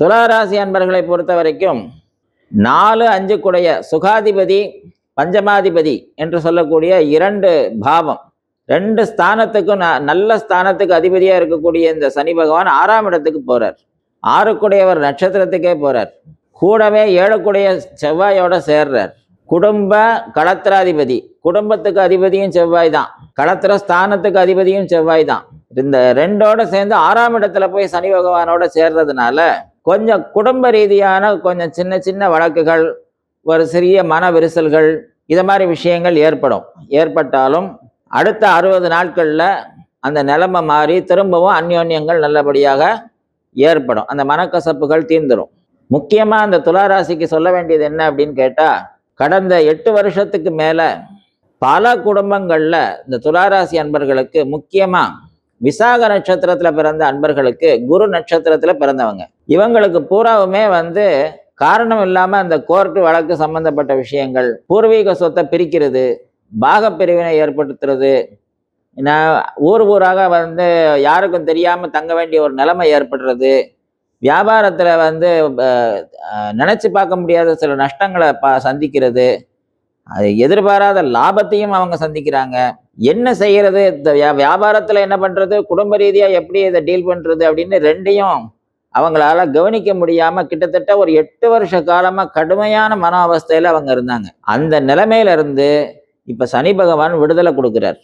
துளாராசி அன்பர்களை பொறுத்த வரைக்கும் 4, 5 குடைய சுகாதிபதி பஞ்சமாதிபதி என்று சொல்லக்கூடிய 2 பாவம், 2 ஸ்தானத்துக்கும் நல்ல ஸ்தானத்துக்கு அதிபதியா இருக்கக்கூடிய இந்த சனி பகவான் 6ஆம் இடத்துக்கு போறார். 6 குடையவர் நட்சத்திரத்துக்கே போறார். கூடவே 7 குடைய செவ்வாயோட சேர்றார். குடும்ப களத்திராதிபதி, குடும்பத்துக்கு அதிபதியும் செவ்வாய் தான், களத்திர ஸ்தானத்துக்கு அதிபதியும் செவ்வாய் தான். இந்த 2ஓட சேர்ந்து 6ஆம் இடத்துல போய் சனி பகவானோட சேர்றதுனால கொஞ்சம் குடும்ப ரீதியான கொஞ்சம் சின்ன சின்ன வழக்குகள், ஒரு சிறிய மன விரிசல்கள், இதை மாதிரி விஷயங்கள் ஏற்பட்டாலும் அடுத்த 60 நாட்களில் அந்த நிலைமை மாறி திரும்பவும் அந்யோன்யங்கள் நல்லபடியாக ஏற்படும். அந்த மனக்கசப்புகள் தீர்ந்துடும். முக்கியமாக அந்த துளாராசிக்கு சொல்ல வேண்டியது என்ன அப்படின்னு கேட்டால், கடந்த 8 வருஷத்துக்கு மேலே பல குடும்பங்களில் இந்த துளாராசி அன்பர்களுக்கு, முக்கியமாக விசாக நட்சத்திரத்தில் பிறந்த அன்பர்களுக்கு, குரு நட்சத்திரத்தில் பிறந்தவங்க, இவங்களுக்கு பூராவுமே காரணம் இல்லாமல் அந்த கோர்ட்டு வழக்கு சம்பந்தப்பட்ட விஷயங்கள், பூர்வீக சொத்தை பிரிக்கிறது, பாகப்பிரிவினை ஏற்படுத்துறது, ஊராக யாருக்கும் தெரியாமல் தங்க வேண்டிய ஒரு நிலைமை ஏற்படுறது, வியாபாரத்தில் நினச்சி பார்க்க முடியாத சில நஷ்டங்களை சந்திக்கிறது, அது எதிர்பாராத லாபத்தையும் அவங்க சந்திக்கிறாங்க. என்ன செய்யறது, வியாபாரத்தில் என்ன பண்ணுறது, குடும்ப ரீதியாக எப்படி இதை டீல் பண்ணுறது அப்படின்னு ரெண்டையும் அவங்களால கவனிக்க முடியாமல் கிட்டத்தட்ட ஒரு 8 வருஷ காலமாக கடுமையான மன அவஸ்தையில் அவங்க இருந்தாங்க. அந்த நிலைமையிலிருந்து இப்போ சனி பகவான் விடுதலை கொடுக்குறார்.